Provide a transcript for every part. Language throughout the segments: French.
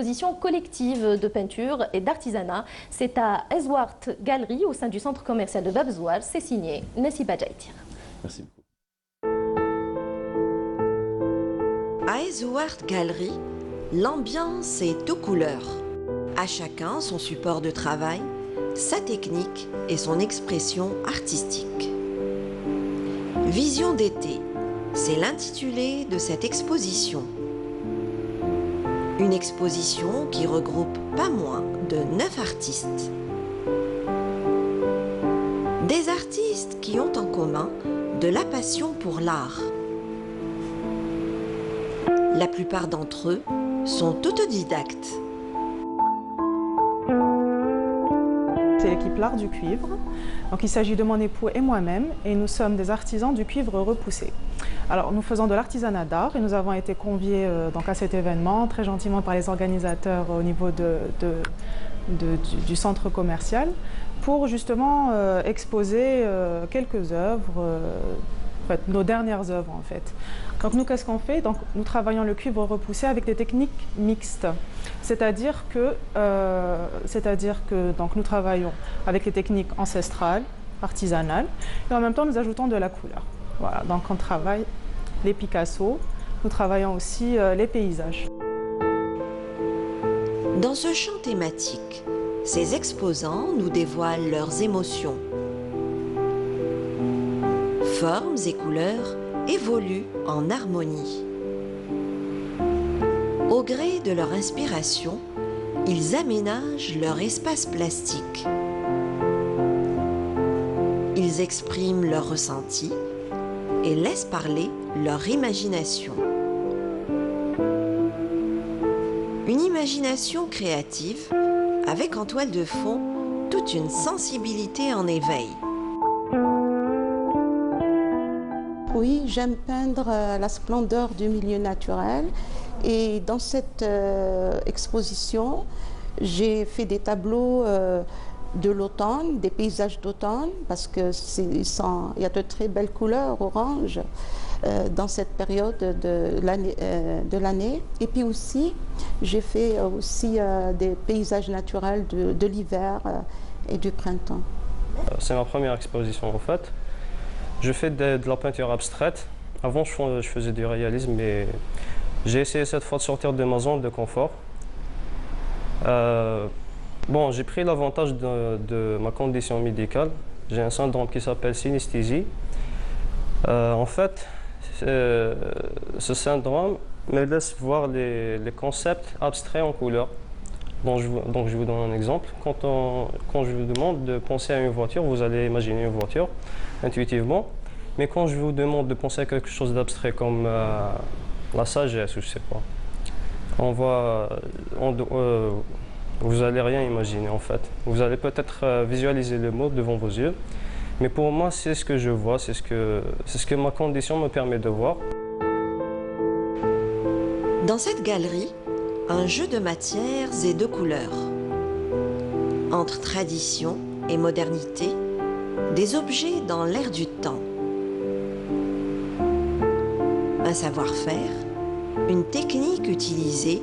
exposition collective de peinture et d'artisanat. C'est à Ezwart Gallery, au sein du centre commercial de Bab Zoual. C'est signé Nessiba Jaïtir. Merci beaucoup. À Ezwart Gallery, l'ambiance est aux couleurs. À chacun son support de travail, sa technique et son expression artistique. Vision d'été, c'est l'intitulé de cette exposition. Une exposition qui regroupe pas moins de 9 artistes. Des artistes qui ont en commun de la passion pour l'art. La plupart d'entre eux sont autodidactes. C'est l'équipe L'Art du Cuivre. Donc, il s'agit de mon époux et moi-même et nous sommes des artisans du cuivre repoussé. Alors, nous faisons de l'artisanat d'art et nous avons été conviés donc à cet événement très gentiment par les organisateurs au niveau du centre commercial pour justement exposer quelques œuvres, nos dernières œuvres en fait. Donc nous, qu'est-ce qu'on fait? Donc, nous travaillons le cuivre repoussé avec des techniques mixtes. C'est-à-dire que donc, nous travaillons avec les techniques ancestrales, artisanales, et en même temps nous ajoutons de la couleur. Voilà, donc on travaille les Picasso, nous travaillons aussi les paysages. Dans ce champ thématique, ces exposants nous dévoilent leurs émotions. Formes et couleurs évoluent en harmonie. Au gré de leur inspiration, ils aménagent leur espace plastique. Ils expriment leurs ressentis et laissent parler leur imagination. Une imagination créative avec en toile de fond toute une sensibilité en éveil. Oui, j'aime peindre la splendeur du milieu naturel et dans cette exposition, j'ai fait des tableaux de l'automne, des paysages d'automne parce que il y a de très belles couleurs orange dans cette période de l'année. Et puis aussi, j'ai fait aussi des paysages naturels de l'hiver et du printemps. C'est ma première exposition en fait. Je fais de la peinture abstraite. Avant, je faisais du réalisme, mais j'ai essayé cette fois de sortir de ma zone de confort. Bon, j'ai pris l'avantage de ma condition médicale. J'ai un syndrome qui s'appelle synesthésie. En fait, ce syndrome me laisse voir les concepts abstraits en couleur. Donc je vous donne un exemple. Quand je vous demande de penser à une voiture, vous allez imaginer une voiture intuitivement. Mais quand je vous demande de penser à quelque chose d'abstrait comme la sagesse, ou je sais pas, vous allez rien imaginer en fait. Vous allez peut-être visualiser le mot devant vos yeux. Mais pour moi, c'est ce que je vois, c'est ce que ma condition me permet de voir. Dans cette galerie, un jeu de matières et de couleurs. Entre tradition et modernité, des objets dans l'air du temps. Un savoir-faire, une technique utilisée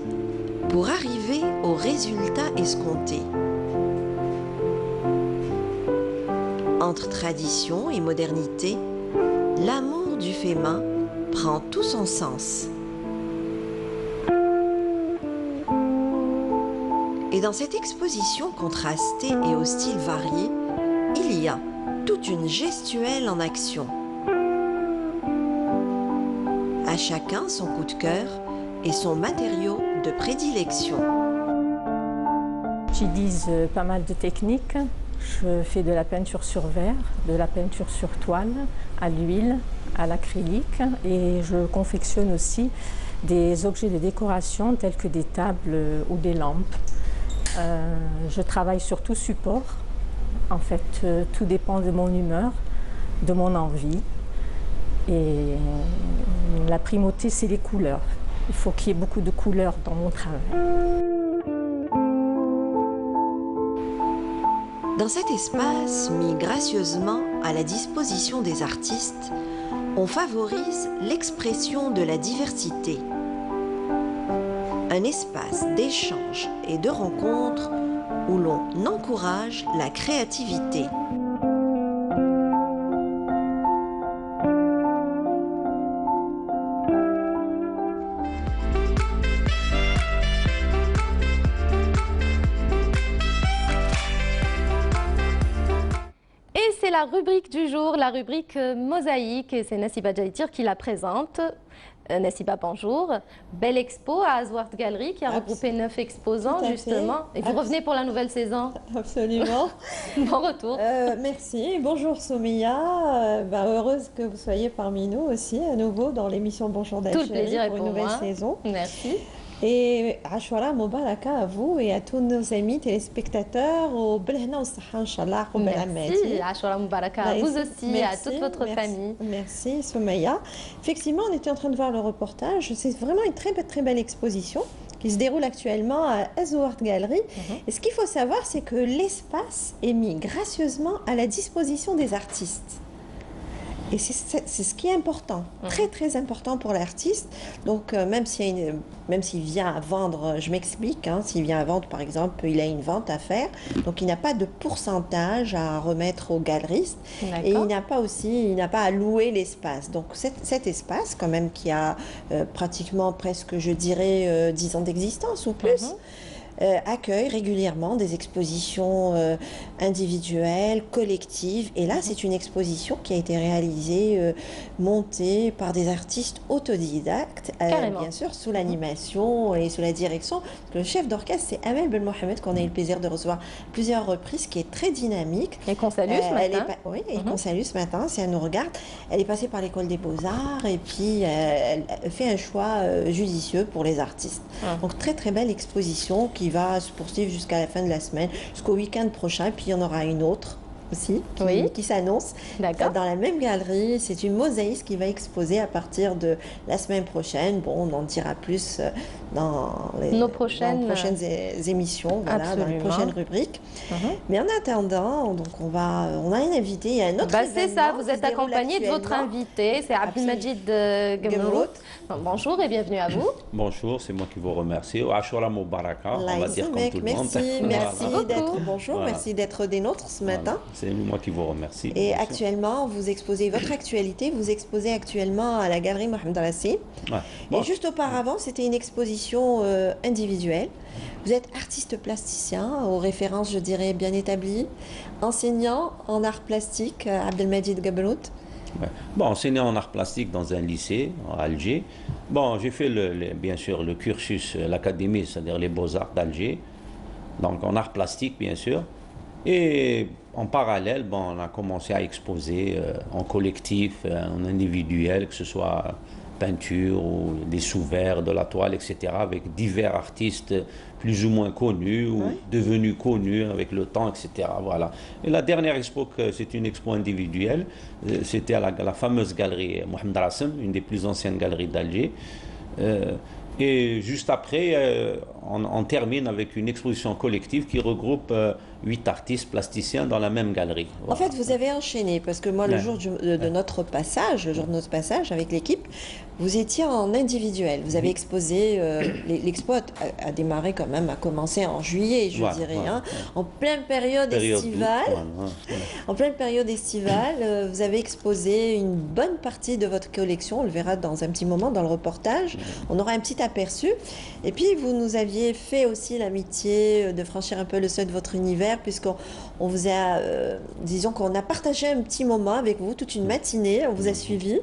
pour arriver au résultat escompté. Entre tradition et modernité, l'amour du fait main prend tout son sens. Et dans cette exposition contrastée et aux styles variés, il y a toute une gestuelle en action. À chacun son coup de cœur et son matériau de prédilection. J'utilise pas mal de techniques. Je fais de la peinture sur verre, de la peinture sur toile, à l'huile, à l'acrylique et je confectionne aussi des objets de décoration tels que des tables ou des lampes. Je travaille sur tout support. En fait, tout dépend de mon humeur, de mon envie. Et la primauté, c'est les couleurs. Il faut qu'il y ait beaucoup de couleurs dans mon travail. Dans cet espace mis gracieusement à la disposition des artistes, on favorise l'expression de la diversité. un espace d'échange et de rencontre où l'on encourage la créativité. Et c'est la rubrique du jour, la rubrique mosaïque, et c'est Nassiba Djaïtir qui la présente. Nassiba, bonjour. Belle expo à Azwart Gallery qui a regroupé 9 exposants justement. Et vous revenez pour la nouvelle saison. Absolument. Bon retour. Merci. Bonjour Soumeya. Heureuse que vous soyez parmi nous aussi à nouveau dans l'émission Bonjour Tout d'Algérie le plaisir est pour pour une nouvelle moi. saison. Merci. Et Ashwara Mubaraka à vous et à tous nos amis téléspectateurs au Belhna au Saha Inch'Allah. Merci. Ashwara Mubaraka à vous aussi et à toute votre famille. Merci Soumeya. Effectivement, on était en train de voir le reportage. C'est vraiment une très belle exposition qui se déroule actuellement à Azwart Gallery. Et ce qu'il faut savoir, c'est que l'espace est mis gracieusement à la disposition des artistes. Et c'est ce qui est important, très important pour l'artiste. Donc même s'il vient à vendre, je m'explique, s'il vient à vendre par exemple, il a une vente à faire, donc il n'a pas de pourcentage à remettre au galeriste et il n'a pas à louer l'espace. Donc cet espace quand même qui a pratiquement presque, je dirais, 10 ans d'existence ou plus, accueille régulièrement des expositions individuelles, collectives. Et là, c'est une exposition qui a été réalisée, montée par des artistes autodidactes, bien sûr, sous l'animation et sous la direction. Le chef d'orchestre, c'est Amel Ben Mohamed, qu'on a eu le plaisir de recevoir plusieurs reprises, qui est très dynamique. Et qu'on salue ce matin. Oui, et qu'on salue ce matin, si elle nous regarde. Elle est passée par l'école des Beaux-Arts et puis elle fait un choix judicieux pour les artistes. Donc très belle exposition qui va se poursuivre jusqu'à la fin de la semaine, jusqu'au week-end prochain, puis il y en aura une autre aussi qui s'annonce dans la même galerie. C'est une mosaïque qui va exposer à partir de la semaine prochaine. Bon, on en dira plus dans nos prochaines émissions, voilà, dans les prochaines rubriques. Mais en attendant, donc on a un invité, il y a un autre événement. C'est ça, vous êtes accompagné de votre invité, c'est Abdelmajid Gemrout. Bonjour et bienvenue à vous. Bonjour, c'est moi qui vous remercie. Ashwara Mubaraka, on va dire comme tout le monde. Merci d'être des nôtres ce matin. C'est moi qui vous remercie. Et actuellement, vous exposez votre actualité, vous exposez actuellement à la galerie Mohamed Rassi. Et juste auparavant, c'était une exposition individuelle. Vous êtes artiste plasticien, aux références, je dirais, bien établies, enseignant en art plastique, Abdelmajid Gemrout. Bon, enseignant en art plastique dans un lycée à Alger. Bon, j'ai fait bien sûr le cursus, l'académie, c'est-à-dire les beaux-arts d'Alger, donc en art plastique bien sûr. Et en parallèle, bon, on a commencé à exposer en collectif, en individuel, que ce soit peinture ou des sous-verts, de la toile, etc., avec divers artistes plus ou moins connus ou devenus connus avec le temps, etc. Voilà. Et la dernière expo, c'est une expo individuelle, c'était à la fameuse galerie Mohamed Rassim, une des plus anciennes galeries d'Alger. Et juste après, on termine avec une exposition collective qui regroupe 8 artistes plasticiens dans la même galerie. Voilà. En fait, vous avez enchaîné, parce que moi, le jour de notre passage, avec l'équipe, vous étiez en individuel. Vous avez exposé, l'expo a démarré quand même, a commencé en juillet, je dirais, en pleine période estivale. En pleine période estivale, vous avez exposé une bonne partie de votre collection, on le verra dans un petit moment dans le reportage. On aura un petit aperçu. Et puis, vous nous aviez fait aussi l'amitié de franchir un peu le seuil de votre univers, puisqu'on vous a, disons qu'on a partagé un petit moment avec vous, toute une matinée, on vous a suivi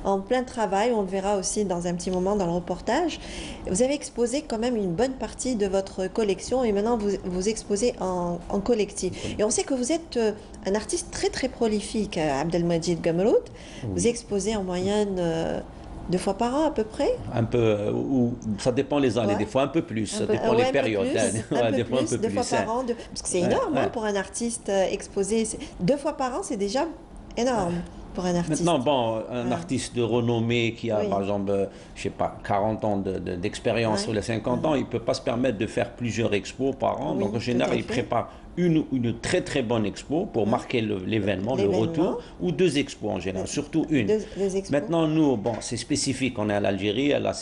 en plein travail, on le verra aussi dans un petit moment dans le reportage. Vous avez exposé quand même une bonne partie de votre collection et maintenant vous exposez en collectif. Et on sait que vous êtes un artiste très prolifique, Abdelmajid Gemrout. Vous exposez en moyenne 2 fois par an à peu près? Un peu, ou ça dépend les années, des fois un peu plus, ça dépend les périodes. Deux fois par an, parce que c'est énorme pour un artiste exposé. 2 fois par an, c'est déjà énorme. Pour un artiste. Maintenant, bon, un artiste de renommée qui a, par exemple, je sais pas, 40 ans d'expérience sur les 50 ans, il ne peut pas se permettre de faire plusieurs expos par an. Donc, en général, il prépare une très bonne expo pour marquer l'événement, le retour, ou 2 expos en général, surtout une. Deux expos. Maintenant, nous, bon, c'est spécifique, on est à l'Algérie, là,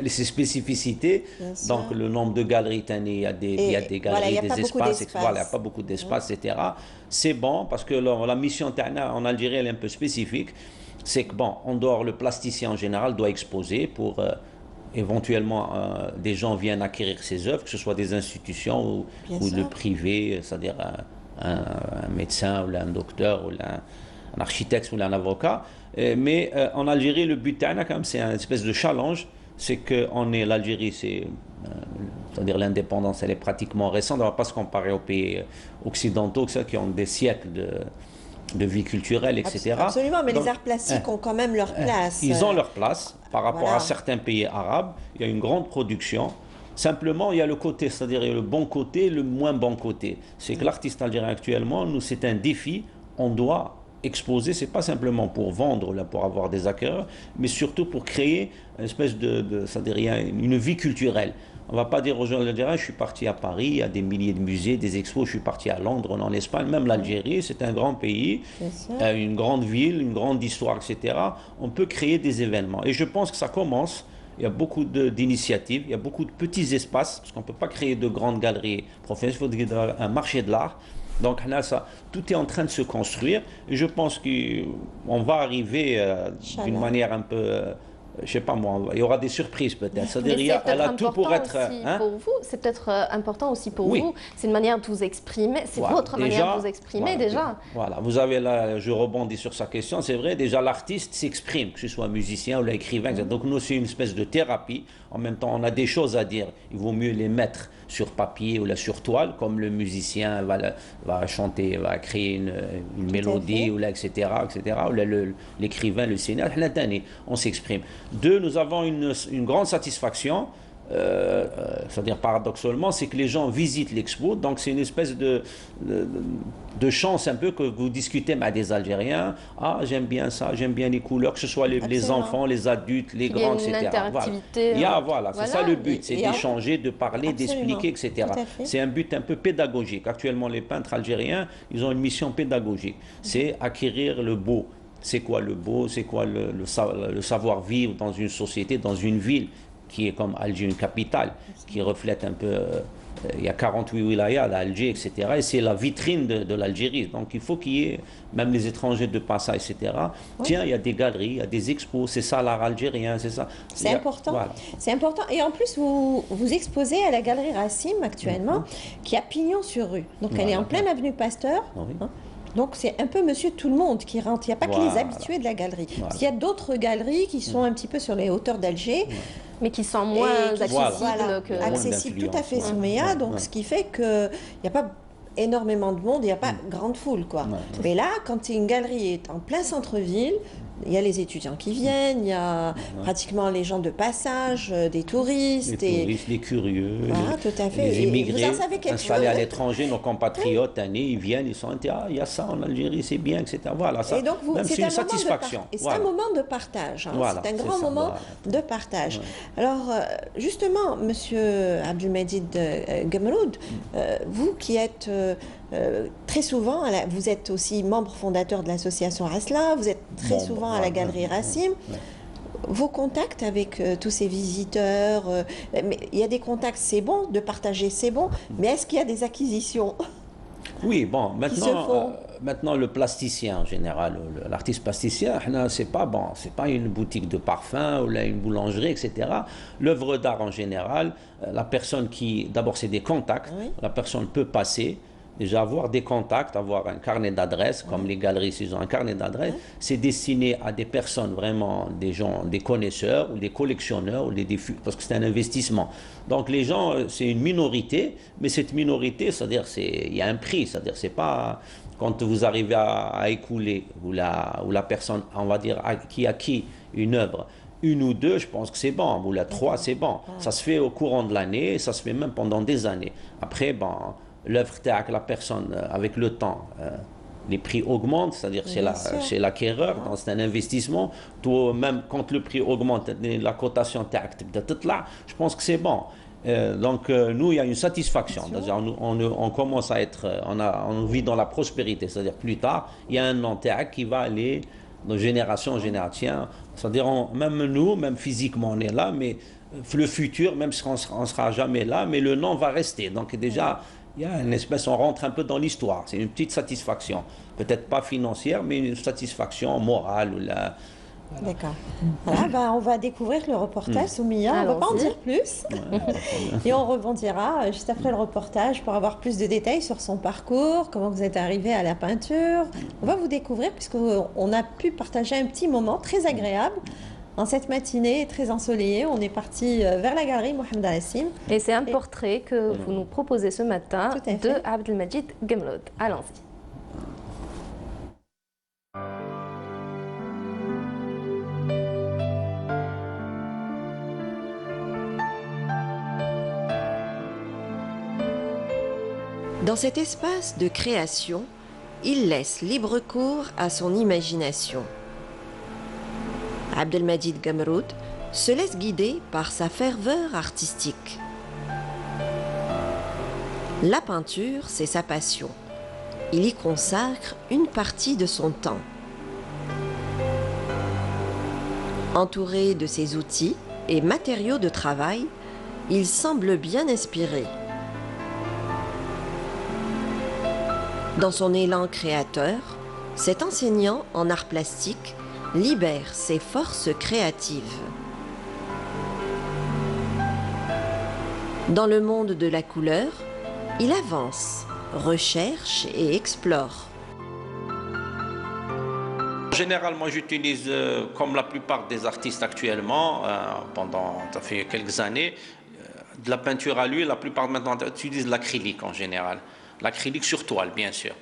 ses spécificités. Bien sûr. Donc le nombre de galeries, il y a des voilà, il galeries, y a des pas beaucoup espaces, d'espace. voilà, il n'y a pas beaucoup d'espace, etc. C'est bon parce que la mission TANA en Algérie, elle est un peu spécifique. C'est que, bon, en dehors, le plasticien en général doit exposer pour éventuellement des gens viennent acquérir ses œuvres, que ce soit des institutions Bien ou sûr. le privé, c'est-à-dire un médecin ou un docteur ou un architecte ou un avocat. Mais en Algérie, le but TANA, quand même, c'est une espèce de challenge. C'est que l'Algérie, c'est-à-dire l'indépendance, elle est pratiquement récente. On ne va pas se comparer aux pays occidentaux qui ont des siècles de vie culturelle, etc. Absolument, mais Donc, les arts plastiques ont quand même leur place. ils ont leur place par rapport Voilà. à certains pays arabes. Il y a une grande production. Simplement, il y a le côté, c'est-à-dire il y a le bon côté, le moins bon côté. C'est que l'artiste algérien actuellement, nous, c'est un défi. On doit exposer, c'est pas simplement pour vendre, là, pour avoir des acquéreurs, mais surtout pour créer une espèce c'est-à-dire il y a une vie culturelle. On ne va pas dire aux gens algériens, je suis parti à Paris, il y a des milliers de musées, des expos, je suis parti à Londres, en Espagne, même l'Algérie, c'est un grand pays, une grande ville, une grande histoire, etc. On peut créer des événements. Et je pense que ça commence. Il y a beaucoup d'initiatives, il y a beaucoup de petits espaces, parce qu'on ne peut pas créer de grandes galeries professionnelles, il faut un marché de l'art. Donc là, tout est en train de se construire. Et je pense qu'on va arriver d'une manière un peu, je ne sais pas moi, il y aura des surprises peut-être. C'est-à-dire, elle a tout pour être... Pour vous, c'est peut-être important aussi pour Oui. vous. C'est une manière de vous exprimer. C'est Voilà. votre manière de vous exprimer Voilà. déjà. Voilà, vous avez là, je rebondis sur sa question, c'est vrai, déjà l'artiste s'exprime, que ce soit musicien ou l'écrivain, etc. Donc nous, c'est une espèce de thérapie. En même temps, on a des choses à dire. Il vaut mieux les mettre sur papier ou là sur toile, comme le musicien va chanter, va créer une mélodie, ou là, etc., etc. Ou là, l'écrivain, le cinéaste, on s'exprime. Deux, nous avons une grande satisfaction. C'est-à-dire paradoxalement, c'est que les gens visitent l'expo, donc c'est une espèce de chance un peu que vous discutez avec des Algériens. Ah, j'aime bien ça, j'aime bien les couleurs, que ce soit les enfants, les adultes, les grands, etc. Il y a une interactivité. Voilà, c'est ça le but, c'est d'échanger, de parler, Absolument. d'expliquer, etc. C'est un but un peu pédagogique. Actuellement, les peintres algériens, ils ont une mission pédagogique, c'est acquérir le beau. C'est quoi le beau, c'est quoi le savoir-vivre dans une société, dans une ville qui est comme Alger, une capitale, qui reflète un peu, il y a 48 wilayas à Alger, etc. Et c'est la vitrine de l'Algérie. Donc il faut qu'il y ait, même les étrangers de passage, etc. Tiens, il y a des galeries, il y a des expos, c'est ça l'art algérien, c'est ça. C'est important. Voilà. C'est important. Et en plus, vous exposez à la Galerie Racine actuellement, qui a pignon sur rue. Donc elle est en pleine avenue Pasteur. Oui. Hein. Donc c'est un peu monsieur tout le monde qui rentre. Il n'y a pas que les habitués de la galerie. Parce qu'il y a d'autres galeries qui sont un petit peu sur les hauteurs d'Alger. Mais qui sont moins accessibles que... accessibles, tout à fait, Soumeya. Donc ce qui fait qu'il n'y a pas énormément de monde, il n'y a pas grande foule, quoi. Mais là, quand une galerie est en plein centre-ville, il y a les étudiants qui viennent, il y a pratiquement les gens de passage, des touristes. Les curieux, voilà, tout à fait. les immigrés Et vous en savez quelque installés chose à l'étranger, nos compatriotes, ils viennent, ils sont ah, il y a ça en Algérie, c'est bien, etc. Voilà, ça, et donc, c'est une satisfaction. Et c'est un moment de partage. Hein. Voilà, c'est un grand moment de partage. Alors, justement, Monsieur Abdelmajid Gemroud, vous qui êtes très souvent, vous êtes aussi membre fondateur de l'association Asla, vous êtes très souvent à la Galerie Racine. Vos contacts avec tous ces visiteurs, mais il y a des contacts, c'est bon, de partager, c'est bon, mais est-ce qu'il y a des acquisitions? Oui, bon, se font. maintenant le plasticien en général, l'artiste plasticien, c'est pas une boutique de parfum ou là, une boulangerie, etc. L'œuvre d'art en général, la personne d'abord c'est des contacts, la personne peut passer. Déjà, avoir des contacts, avoir un carnet d'adresses, comme les galeries, ils ont un carnet d'adresses, c'est destiné à des personnes vraiment, des gens, des connaisseurs ou des collectionneurs, parce que c'est un investissement. Donc les gens, c'est une minorité, mais cette minorité, c'est-à-dire, il y a un prix, c'est-à-dire, c'est pas quand vous arrivez à écouler, ou la personne, on va dire, qui a acquis une œuvre, une ou deux, je pense que c'est bon, ou la trois, c'est bon. Ça se fait au courant de l'année, ça se fait même pendant des années. Après, l'œuvre avec la personne, avec le temps, les prix augmentent, c'est-à-dire c'est l'acquéreur, donc c'est un investissement. Toi, même quand le prix augmente, la cotation là, je pense que c'est bon. Donc nous, il y a une satisfaction. On commence à être, on vit dans la prospérité, c'est-à-dire plus tard, il y a un nom qui va aller de génération en génération. C'est-à-dire, même nous, même physiquement, on est là, mais le futur, même si on ne sera jamais là, mais le nom va rester. Donc déjà, il y a une espèce, on rentre un peu dans l'histoire. C'est une petite satisfaction. Peut-être pas financière, mais une satisfaction morale. Voilà. D'accord. Voilà, on va découvrir le reportage, Soumia. On ne va pas en dire plus. Et on rebondira juste après le reportage pour avoir plus de détails sur son parcours, comment vous êtes arrivé à la peinture. On va vous découvrir puisqu'on a pu partager un petit moment très agréable. En cette matinée très ensoleillée, on est parti vers la galerie Mohamed Al-Hassim. Et c'est un portrait que vous nous proposez ce matin de Abdelmajid Gemroud. Allons-y. Dans cet espace de création, il laisse libre cours à son imagination. Abdelmajid Gemroud se laisse guider par sa ferveur artistique. La peinture, c'est sa passion. Il y consacre une partie de son temps. Entouré de ses outils et matériaux de travail, il semble bien inspiré. Dans son élan créateur, cet enseignant en art plastique libère ses forces créatives. Dans le monde de la couleur, il avance, recherche et explore. Généralement, j'utilise, comme la plupart des artistes actuellement, ça fait quelques années, de la peinture à l'huile. La plupart maintenant utilisent l'acrylique en général. L'acrylique sur toile, bien sûr.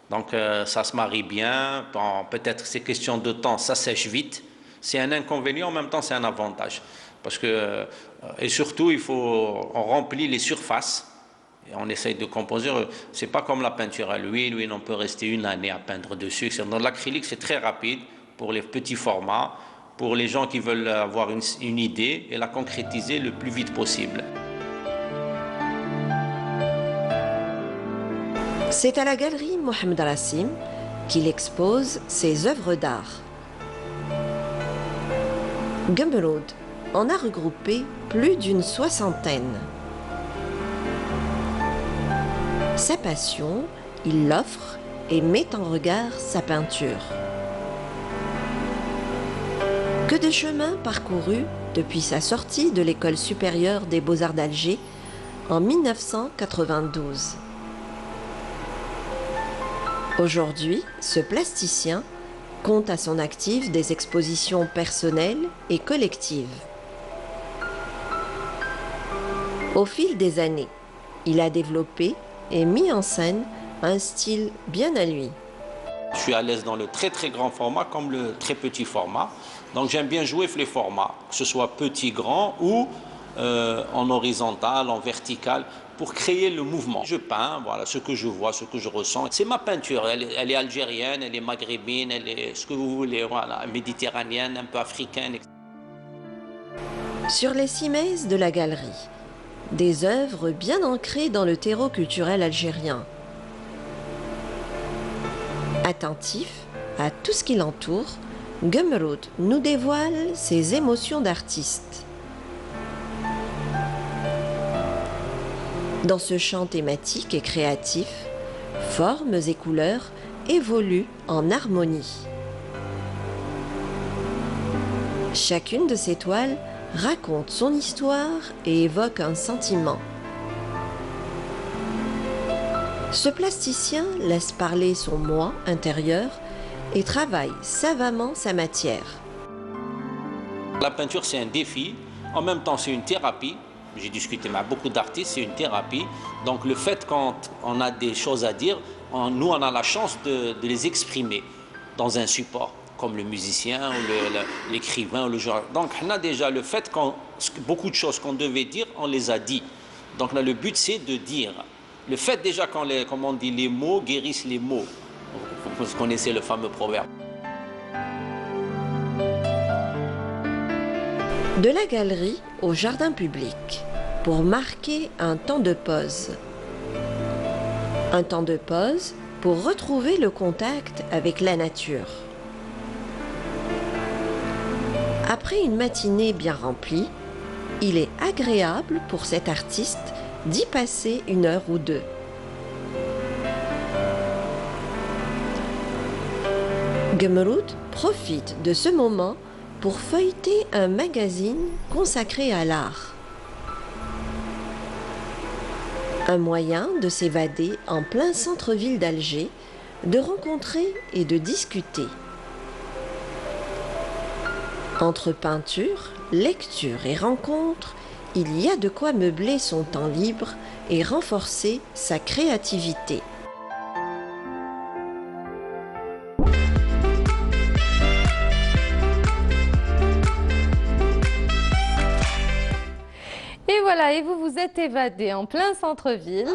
Donc ça se marie bien. Peut-être c'est question de temps, ça sèche vite. C'est un inconvénient, en même temps c'est un avantage. Parce que, et surtout, on remplit les surfaces. Et on essaye de composer. C'est pas comme la peinture à l'huile, où on peut rester une année à peindre dessus. Dans l'acrylique, c'est très rapide pour les petits formats, pour les gens qui veulent avoir une idée et la concrétiser le plus vite possible. C'est à la galerie Mohamed Al-Hassim qu'il expose ses œuvres d'art. Gemroud en a regroupé plus d'une soixantaine. Sa passion, il l'offre et met en regard sa peinture. Que de chemins parcourus depuis sa sortie de l'école supérieure des Beaux-Arts d'Alger en 1992. Aujourd'hui, ce plasticien compte à son actif des expositions personnelles et collectives. Au fil des années, il a développé et mis en scène un style bien à lui. Je suis à l'aise dans le très très grand format comme le très petit format. Donc j'aime bien jouer les formats, que ce soit petit, grand ou en horizontal, en vertical, pour créer le mouvement. Je peins, voilà, ce que je vois, ce que je ressens. C'est ma peinture, elle est algérienne, elle est maghrébine, elle est ce que vous voulez, voilà, méditerranéenne, un peu africaine. Sur les cimaises de la galerie, des œuvres bien ancrées dans le terreau culturel algérien. Attentif à tout ce qui l'entoure, Gemroud nous dévoile ses émotions d'artiste. Dans ce champ thématique et créatif, formes et couleurs évoluent en harmonie. Chacune de ces toiles raconte son histoire et évoque un sentiment. Ce plasticien laisse parler son moi intérieur et travaille savamment sa matière. La peinture, c'est un défi. En même temps, c'est une thérapie. J'ai discuté avec beaucoup d'artistes, c'est une thérapie. Donc le fait quand on a des choses à dire, nous on a la chance de les exprimer dans un support, comme le musicien ou l'écrivain ou le genre. Donc on a déjà le fait quand beaucoup de choses qu'on devait dire, on les a dit. Donc là, le but c'est de dire. Le fait déjà quand comme on dit, les mots guérissent les mots. Vous connaissez le fameux proverbe. De la galerie au jardin public, pour marquer un temps de pause. Un temps de pause pour retrouver le contact avec la nature. Après une matinée bien remplie, il est agréable pour cet artiste d'y passer 1 heure ou 2. Gumroud profite de ce moment pour feuilleter un magazine consacré à l'art. Un moyen de s'évader en plein centre-ville d'Alger, de rencontrer et de discuter. Entre peinture, lecture et rencontres, il y a de quoi meubler son temps libre et renforcer sa créativité. Et voilà, et vous vous êtes évadé en plein centre-ville.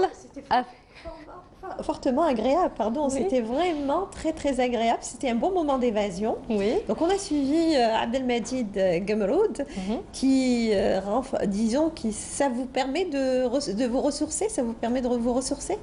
Fortement agréable, pardon. Oui. C'était vraiment très agréable. C'était un bon moment d'évasion. Oui. Donc on a suivi Abdelmajid Gumroud qui, disons, ça vous permet de vous ressourcer, ça vous permet de vous ressourcer.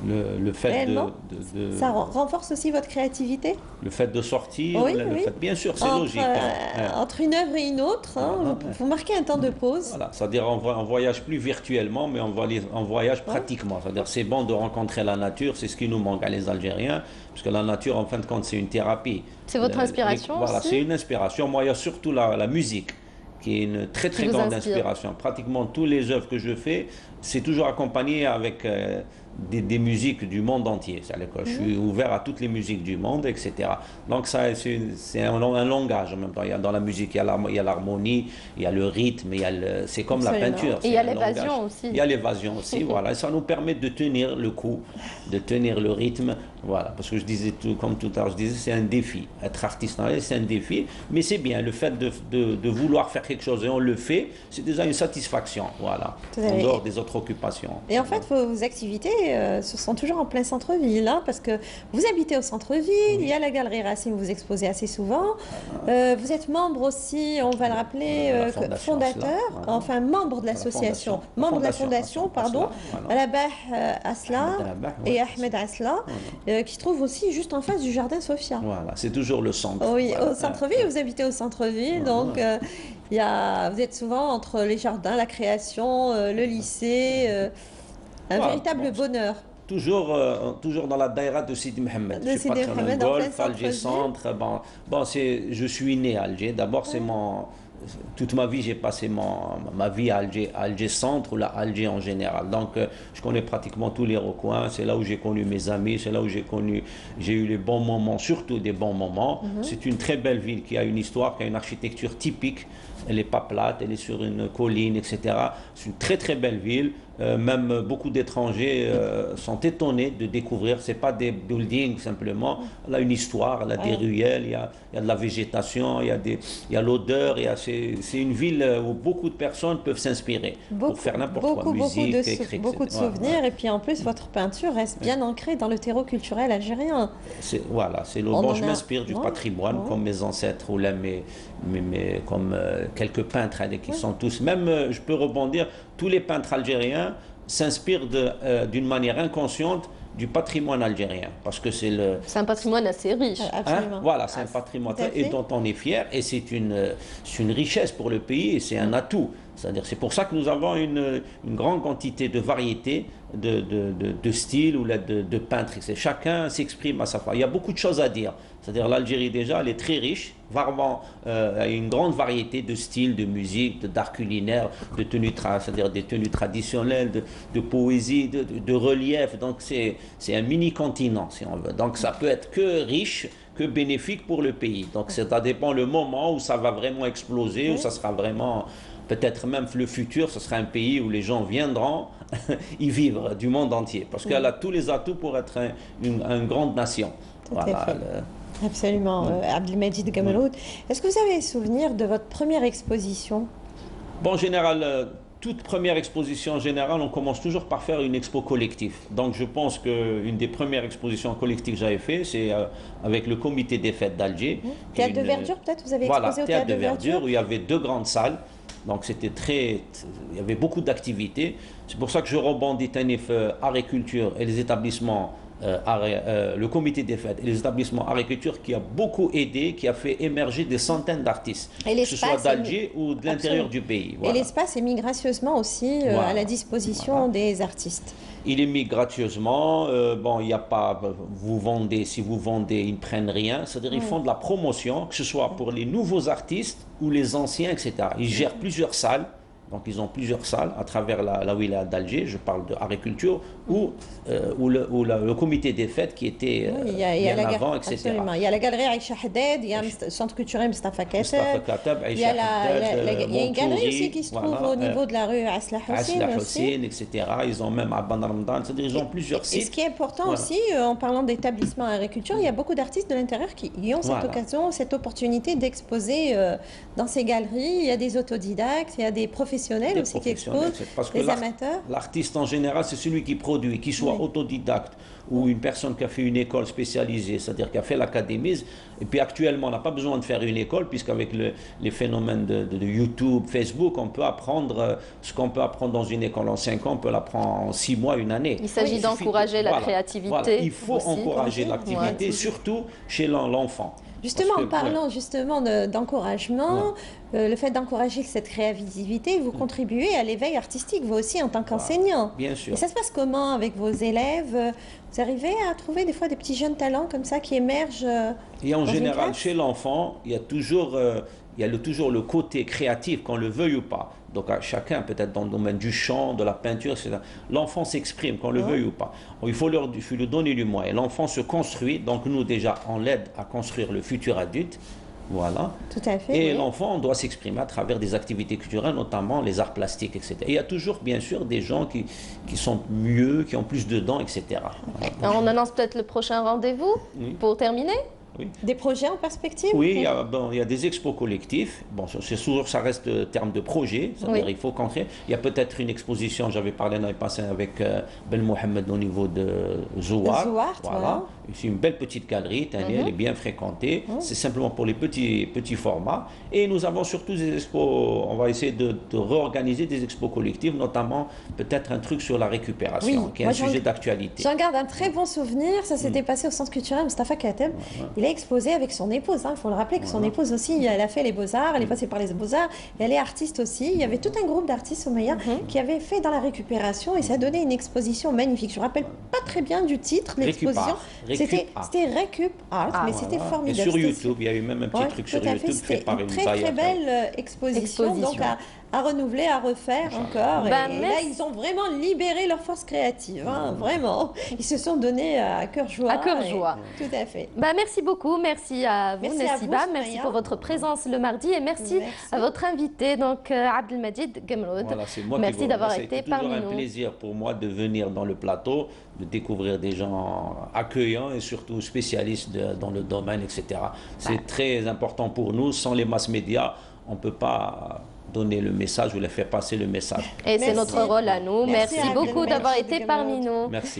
Le fait Réellement, de ça renforce aussi votre créativité. le fait de sortir, Oui, le oui. fait, bien sûr, c'est Entre, logique. Hein. entre une œuvre et une autre, hein, vous marquez un temps de pause. Voilà, c'est-à-dire on voyage plus virtuellement, mais on voyage pratiquement. C'est-à-dire c'est bon de rencontrer la nature, c'est ce qui nous manque à les Algériens, parce que la nature, en fin de compte, c'est une thérapie. C'est votre inspiration Voilà, aussi? c'est une inspiration. Moi, il y a surtout la musique, qui est une très vous grande inspire. inspiration. Pratiquement toutes les œuvres que je fais, c'est toujours accompagné avec des musiques du monde entier. C'est-à-dire que je suis ouvert à toutes les musiques du monde, etc. Donc ça, c'est un langage en même temps. Dans la musique, il y a l'harmonie, il y a le rythme, c'est comme Absolument. la peinture. Et il y a c'est un l'évasion langage. aussi. Il y a l'évasion aussi, voilà. Et ça nous permet de tenir le coup, de tenir le rythme, voilà. Parce que je disais, comme tout à l'heure, je disais, c'est un défi. Être artiste, c'est un défi, mais c'est bien. Le fait de vouloir faire quelque chose et on le fait, c'est déjà une satisfaction, voilà. Tout à En fait. dehors des autres occupations. Et en fait, vos activités se sont toujours en plein centre-ville, hein, parce que vous habitez au centre-ville, il y a la galerie Racine, vous exposez assez souvent. Vous êtes membre aussi, on va le rappeler, La fondation fondateur, Aslan, voilà. enfin membre de l'association, fondation. membre de la Fondation fondation, pardon, Aslan, voilà. Alabah Aslan Ahmed Alabah, et ouais. Ahmed Aslan, qui se trouve aussi juste en face du jardin Sophia. Voilà, c'est toujours le centre. Oui, Voilà. au centre-ville, vous habitez au centre-ville, donc vous êtes souvent entre les jardins, la création, le lycée, un Voilà, véritable bon, bonheur. Toujours dans la daïra de Sidi Mohamed. De Je suis Sidi patron d'un Mohamed, en plein golf, Alger centre-ville. Centre. Bon, je suis né à Alger. D'abord, toute ma vie, j'ai passé ma vie à Alger Centre ou à Alger en général. Donc, je connais pratiquement tous les recoins. C'est là où j'ai connu mes amis. C'est là où j'ai eu les bons moments, surtout des bons moments. C'est une très belle ville qui a une histoire, qui a une architecture typique. Elle n'est pas plate, elle est sur une colline, etc. C'est une très belle ville. Même beaucoup d'étrangers sont étonnés de découvrir. Ce n'est pas des buildings simplement. Elle a une histoire, elle a des ruelles, il y a de la végétation, il y a l'odeur. C'est une ville où beaucoup de personnes peuvent s'inspirer pour faire n'importe quoi, musique, écrire, beaucoup de etc. souvenirs. Voilà. Et puis en plus, votre peinture reste bien ancrée dans le terreau culturel algérien. Voilà, c'est le On bon. en Je a- m'inspire du Ouais, patrimoine, ouais. comme mes ancêtres ou là, comme quelques peintres qui sont tous. Même, je peux rebondir, tous les peintres algériens s'inspirent d'une manière inconsciente du patrimoine algérien, parce que c'est un patrimoine assez riche. Absolument. voilà, c'est un patrimoine tout à et fait. dont on est fier, et c'est une richesse pour le pays et c'est un atout. C'est-à-dire, c'est pour ça que nous avons une grande quantité de variétés de styles ou de peintres. Chacun s'exprime à sa façon. Il y a beaucoup de choses à dire. C'est-à-dire, l'Algérie déjà, elle est très riche, vraiment, une grande variété de styles, de musique, d'art culinaire, de tenues, c'est-à-dire des tenues traditionnelles, de poésie, de relief. Donc, c'est un mini-continent, si on veut. Donc, ça peut être que riche, que bénéfique pour le pays. Donc, ça dépend le moment où ça va vraiment exploser, où ça sera vraiment... Peut-être même le futur, ce sera un pays où les gens viendront y vivre du monde entier. Parce qu'elle a tous les atouts pour être une grande nation. Tout à fait. Absolument. Abdelmajid Gumroud. Est-ce que vous avez souvenir de votre première exposition? Bon, en général, toute première exposition en général, on commence toujours par faire une expo collective. Donc je pense qu'une des premières expositions collectives que j'avais fait, c'est avec le comité des fêtes d'Alger. Théâtre de Verdure, peut-être? Vous avez Voilà, exposé au Théâtre de Verdure, où il y avait 2 grandes salles. Donc il y avait beaucoup d'activités. C'est pour ça que je rebondis Tanif Art et Culture et les établissements, le comité des fêtes et les établissements Art et Culture qui a beaucoup aidé, qui a fait émerger des centaines d'artistes, que ce soit d'Alger ou de l'intérieur du pays. Voilà. Et l'espace est mis gracieusement aussi voilà. à la disposition des artistes. Il est mis gracieusement, bon, il n'y a pas, vous vendez, si vous vendez, ils ne prennent rien, c'est-à-dire ils font de la promotion, que ce soit pour les nouveaux artistes ou les anciens, etc. Ils gèrent plusieurs salles. Donc, ils ont plusieurs salles à travers la wilaya d'Alger, je parle de agriculture, ou le comité des fêtes qui était bien avant, etc. Absolument. Il y a la galerie Aïcha Haddad, il y a le centre culturel Mustafa Kateb, il y a une galerie aussi qui se trouve au niveau de la rue Asla Hussein, etc. Ils ont même à Ban Ramadan, c'est-à-dire ils ont plusieurs sites. Et ce qui est important aussi, en parlant d'établissements agriculture, il y a beaucoup d'artistes de l'intérieur qui ont cette occasion, cette opportunité d'exposer dans ces galeries. Il y a des autodidactes, il y a des professionnels aussi qui exposent, les amateurs. L'artiste en général, c'est celui qui produit, qu'il soit autodidacte ou une personne qui a fait une école spécialisée, c'est-à-dire qui a fait l'académisme. Et puis actuellement, on n'a pas besoin de faire une école, puisqu'avec les phénomènes de YouTube, Facebook, on peut apprendre ce qu'on peut apprendre dans une école en 5 ans, on peut l'apprendre en 6 mois, une année. Il s'agit d'encourager la créativité. Voilà. Il faut encourager l'activité, surtout chez l'enfant. Justement, en parlant justement d'encouragement, le fait d'encourager cette créativité, vous contribuez à l'éveil artistique, vous aussi en tant qu'enseignant. Bien sûr. Et ça se passe comment avec vos élèves? Vous arrivez à trouver des fois des petits jeunes talents comme ça qui émergent? Et en général, chez l'enfant, il y a toujours le côté créatif, qu'on le veuille ou pas. Donc à chacun, peut-être dans le domaine du chant, de la peinture, etc. L'enfant s'exprime, qu'on le veuille ou pas. Il faut lui donner du moyen. L'enfant se construit, donc nous déjà, on l'aide à construire le futur adulte. Voilà. Tout à fait. Et l'enfant doit s'exprimer à travers des activités culturelles, notamment les arts plastiques, etc. Et il y a toujours, bien sûr, des gens qui sont mieux, qui ont plus de dents, etc. Alors, on annonce peut-être le prochain rendez-vous pour terminer. Oui. Des projets en perspective? Oui, il y a des expos collectifs. Bon, ça reste terme de projet, c'est-à-dire il faut concret. Il y a peut-être une exposition, j'avais parlé l'année passée avec Ben Mohamed au niveau de Zouar. Voilà. C'est une belle petite galerie, elle est bien fréquentée. C'est simplement pour les petits formats. Et nous avons surtout des expos, on va essayer de réorganiser des expos collectives, notamment peut-être un truc sur la récupération, qui est un sujet d'actualité. J'en garde un très bon souvenir, ça s'était passé au centre culturel Mustafa Kateb. Il a exposé avec son épouse, il faut le rappeler que son épouse aussi, elle a fait les beaux-arts, elle est passée par les beaux-arts, elle est artiste aussi. Il y avait tout un groupe d'artistes, Soumaïa, qui avait fait dans la récupération et ça a donné une exposition magnifique. Je ne me rappelle pas très bien du titre de l'exposition. C'était Récup Art, mais c'était formidable. Et sur YouTube, il y a eu même un petit truc sur YouTube fait par une très belle exposition. Donc à renouveler, à refaire encore. Et là, ils ont vraiment libéré leur force créative, vraiment. Ils se sont donnés à cœur joie. À cœur joie. Tout à fait. Merci beaucoup, merci à vous, Nessiba, merci pour votre présence le mardi et merci à votre invité, donc Abdelmajid Gemroud. Voilà, merci d'avoir été parmi nous. C'est toujours un plaisir pour moi de venir dans le plateau, de découvrir des gens accueillants et surtout spécialistes dans le domaine, etc. C'est très important pour nous. Sans les masses médias, on ne peut pas donner le message ou leur faire passer le message. Et c'est notre rôle à nous. Merci beaucoup d'avoir été parmi nous. Merci.